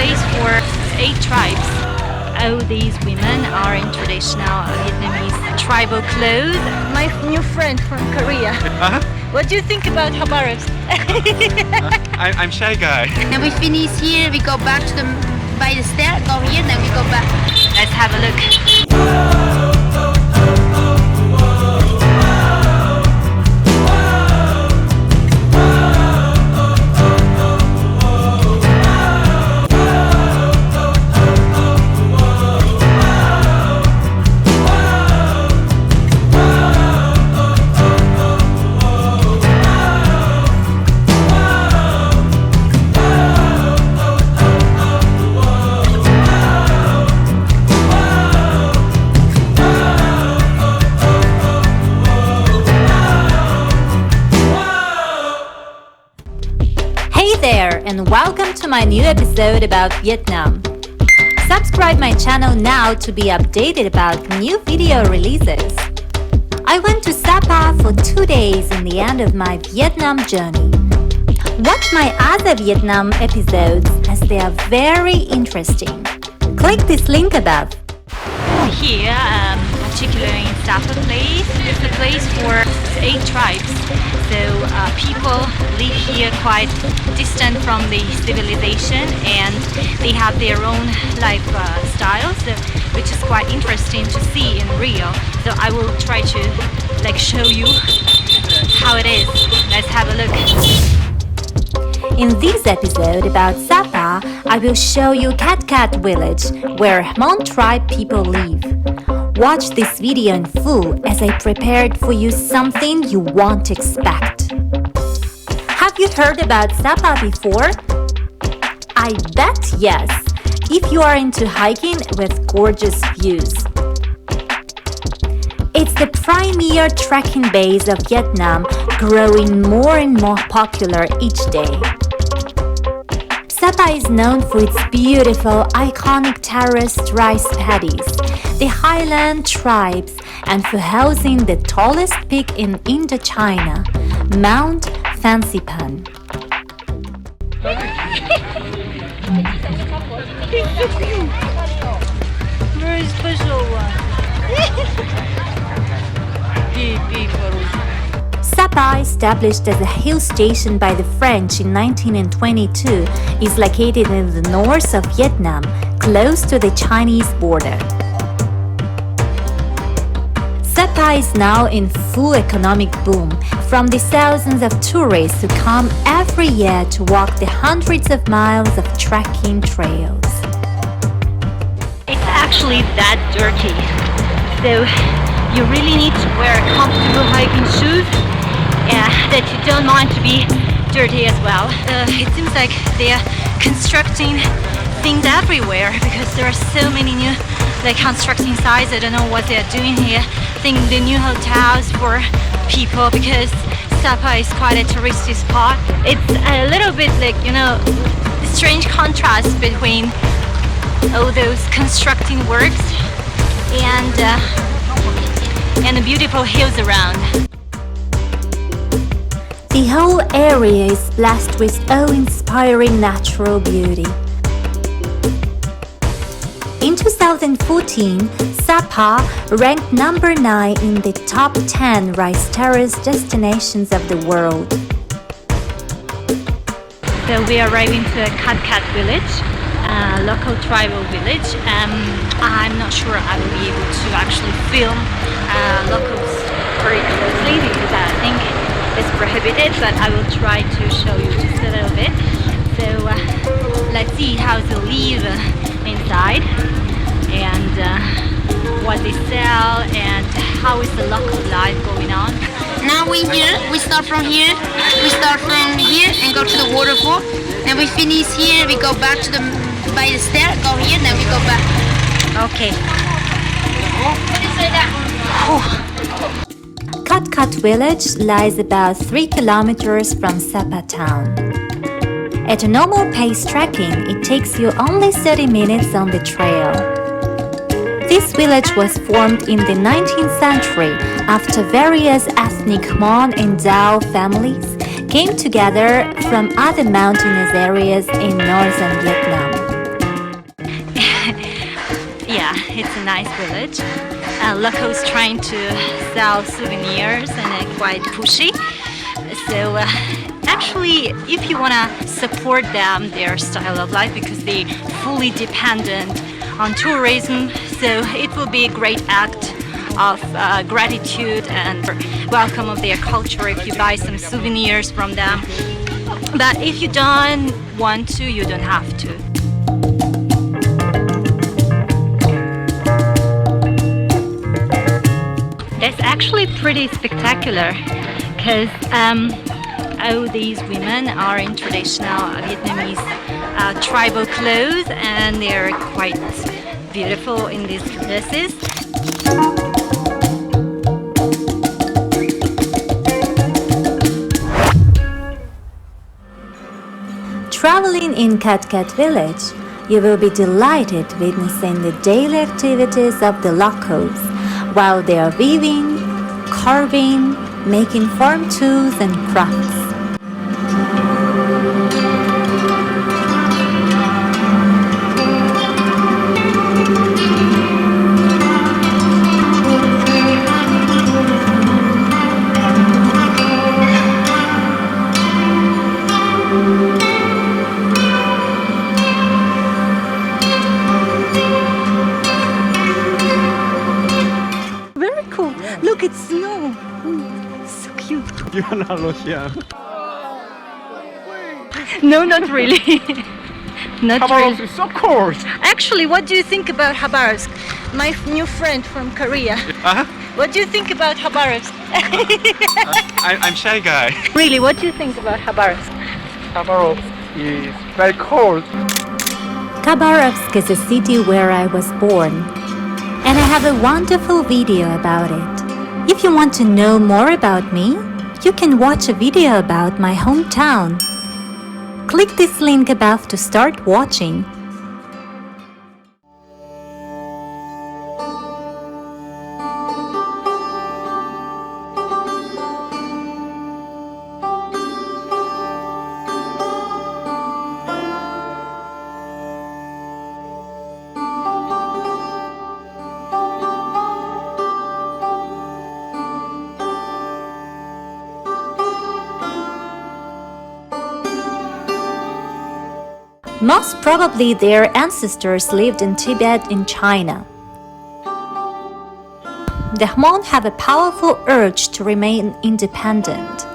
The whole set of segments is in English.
place for 8 tribes. All these women are in traditional Vietnamese tribal clothes. My new friend from Korea. What do you think about Habarovsk? I'm shy guy. Then we finish here, we go back to the by the stair, go here, then we go back. Let's have a look. Hey there, and welcome to my new episode about Vietnam. Subscribe my channel now to be updated about new video releases. I went to Sapa for 2 days in the end of my Vietnam journey. Watch my other Vietnam episodes as they are very interesting. Click this link above. Here, particularly in Sapa place, it's a place for 8 tribes. So people live here quite distant from the civilization, and they have their own lifestyles, which is quite interesting to see in real. So I will try to show you how it is. Let's have a look. In this episode about Sapa, I will show you Cat village, where Hmong tribe people live. Watch this video in full as I prepared for you something you won't expect. Have you heard about Sapa before? I bet yes, if you are into hiking with gorgeous views. It's the premier trekking base of Vietnam, growing more and more popular each day. Sapa is known for its beautiful, iconic terraced rice paddies, the highland tribes, and for housing the tallest peak in Indochina, Mount Fansipan. Very special one. Sapa, established as a hill station by the French in 1922, is located in the north of Vietnam, close to the Chinese border. Sapa is now in full economic boom from the thousands of tourists who come every year to walk the hundreds of miles of trekking trails. It's actually that dirty, so you really need to wear comfortable hiking shoes that you don't mind to be dirty as well. It seems like they're constructing things everywhere because there are so many new constructing sites. I don't know what they're doing here. I think the new hotels for people, because Sapa is quite a touristy spot. It's a little bit the strange contrast between all those constructing works and the beautiful hills around. The whole area is blessed with awe-inspiring natural beauty. In 2014, Sapa ranked number 9 in the top 10 rice terrace destinations of the world. So we are arriving to a Cat village, a local tribal village. I'm not sure I will be able to actually film locals very closely because I think it's prohibited, but I will try to show you just a little bit. So let's see how they live inside and what they sell and how is the local life going on. Now we start from here and go to the waterfall. Then we finish here, we go back to the by the stair, go here, then we go back. Okay. Cat village lies about 3 kilometers from Sapa town. At a normal pace trekking, it takes you only 30 minutes on the trail. This village was formed in the 19th century after various ethnic Hmong and Dzao families came together from other mountainous areas in northern Vietnam. yeah, it's a nice village. Locals trying to sell souvenirs and quite pushy. So actually, if you want to support them, their style of life, because they fully dependent on tourism, so it will be a great act of gratitude and welcome of their culture if you buy some souvenirs from them. But if you don't want to, you don't have to. It's actually pretty spectacular because all these women are in traditional Vietnamese tribal clothes, and they're quite beautiful in these dresses. Traveling in Cat village, you will be delighted witnessing the daily activities of the locals while they are weaving, carving, making farm tools and crafts. Very cool. Look, it's snow. So cute. You're not Russian. No, not really. Not Khabarovsk really. is so cold. Actually, what do you think about Khabarovsk? My new friend from Korea. Uh-huh. What do you think about Khabarovsk? I'm shy guy. Really, what do you think about Khabarovsk? Khabarovsk is very cold. Khabarovsk is a city where I was born, and I have a wonderful video about it. If you want to know more about me, you can watch a video about my hometown. Click this link above to start watching. Most probably their ancestors lived in Tibet in China. The Hmong have a powerful urge to remain independent.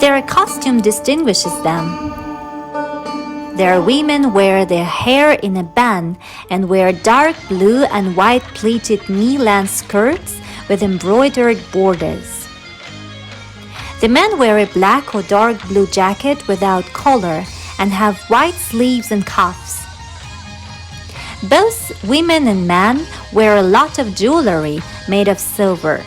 Their costume distinguishes them. Their women wear their hair in a band and wear dark blue and white pleated knee-length skirts with embroidered borders. The men wear a black or dark blue jacket without collar and have white sleeves and cuffs. Both women and men wear a lot of jewelry made of silver.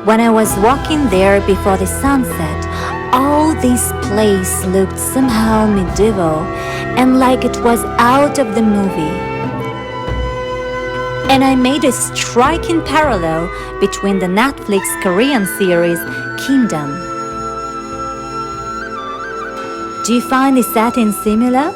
When I was walking there before the sunset, all this place looked somehow medieval and like it was out of the movie. And I made a striking parallel between the Netflix Korean series Kingdom. Do you find the setting similar?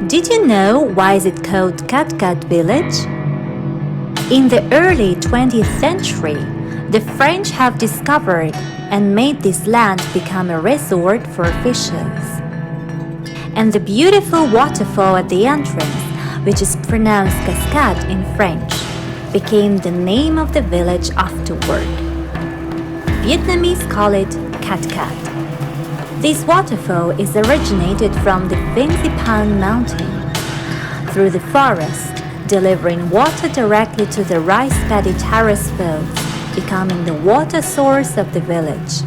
Did you know why is it called Cat Village? In the early 20th century, the French have discovered and made this land become a resort for officials. And the beautiful waterfall at the entrance, which is pronounced cascade in French, became the name of the village afterward. Vietnamese call it Cat. This waterfall is originated from the Vinsipan mountain through the forest, delivering water directly to the rice paddy terrace fields, becoming the water source of the village.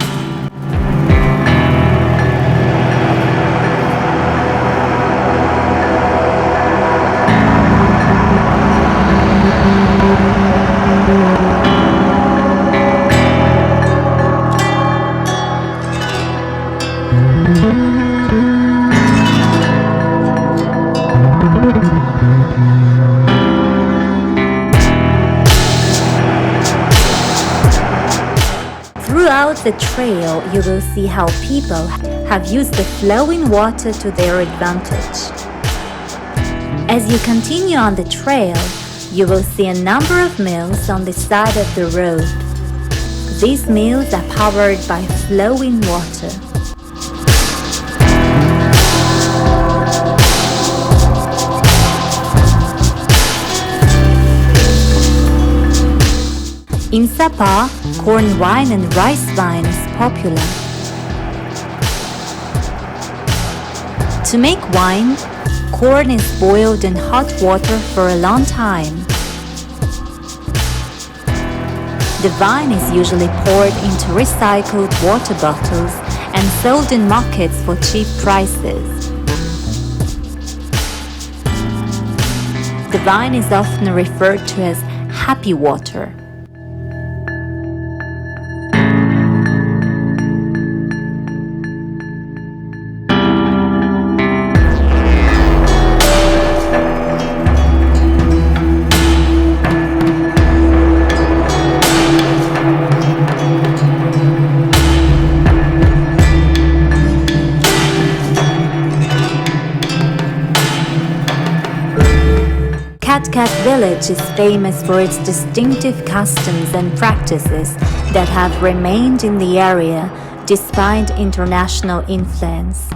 Throughout the trail, you will see how people have used the flowing water to their advantage. As you continue on the trail, you will see a number of mills on the side of the road. These mills are powered by flowing water. In Sapa, corn wine and rice wine is popular. To make wine, corn is boiled in hot water for a long time. The wine is usually poured into recycled water bottles and sold in markets for cheap prices. The wine is often referred to as happy water. Cat Village is famous for its distinctive customs and practices that have remained in the area despite international influence.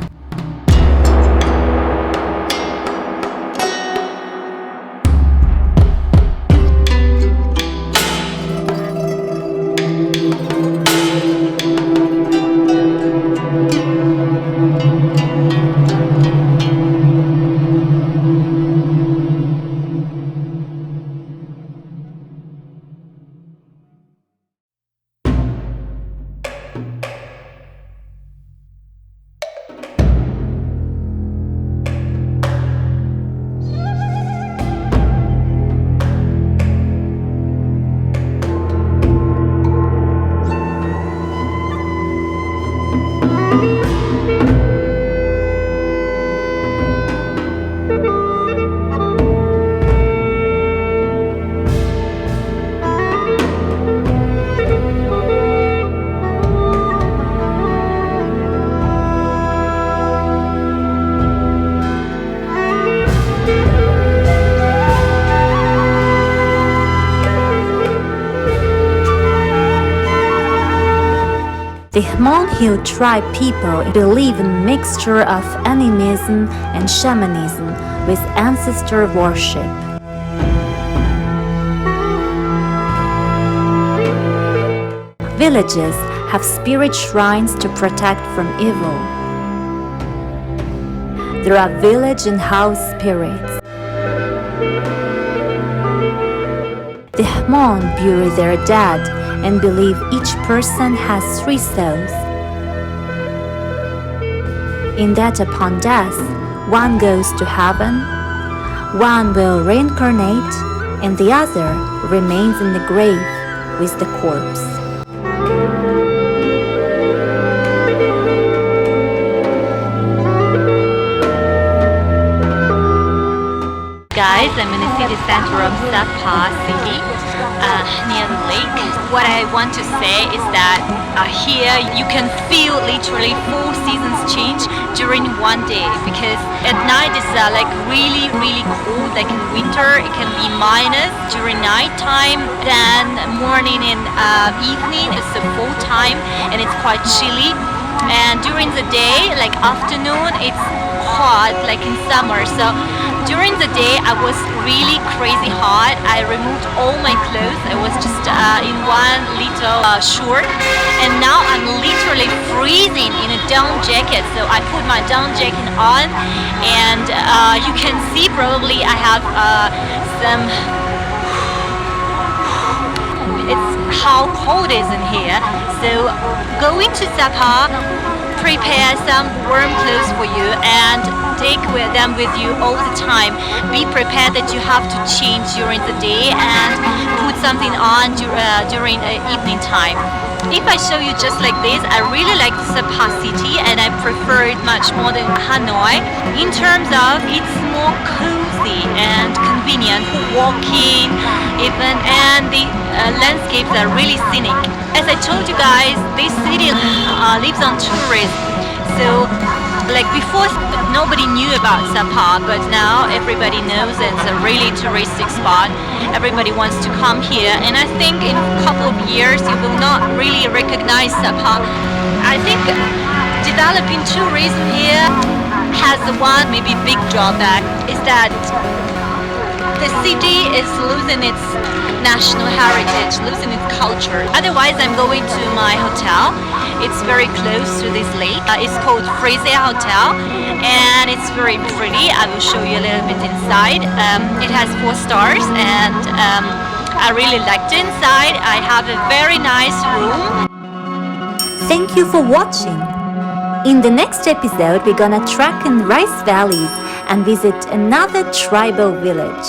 The Hmong Hill tribe people believe in a mixture of animism and shamanism with ancestor worship. Villages have spirit shrines to protect from evil. There are village and house spirits. The Hmong bury their dead and believe each person has 3 souls. In that upon death, one goes to heaven, one will reincarnate, and the other remains in the grave with the corpse. Guys, I'm in the city center of Sapa city, near the lake. What I want to say is that here you can feel literally 4 seasons change during one day, because at night it's like really cold, like in winter it can be minus during night time, then morning and evening is the full time and it's quite chilly, and during the day, like afternoon, it's hot like in summer. So during the day I was really crazy hot. I removed all my clothes. I was just in one little short, and now I'm literally freezing in a down jacket. So I put my down jacket on, and you can see probably I have some. It's how cold it is in here. So going to Sapa, prepare some warm clothes for you and take them with you all the time. Be prepared that you have to change during the day and put something on during evening time. If I show you just like this, I really like Sapa city and I prefer it much more than Hanoi. In terms of it's more cozy and convenient for walking even, and the landscapes are really scenic. As I told you guys, this city lives on tourism. So like before nobody knew about Sapa, but now everybody knows it's a really touristic spot. Everybody wants to come here, and I think in a couple of years you will not really recognize Sapa. I think developing tourism here has one maybe big drawback, is that the city is losing its national heritage, losing its culture. Otherwise, I'm going to my hotel. It's very close to this lake. It's called Frise Hotel, and it's very pretty. I will show you a little bit inside. It has 4 stars, and I really liked it inside. I have a very nice room. Thank you for watching. In the next episode, we're gonna trek in rice valleys and visit another tribal village.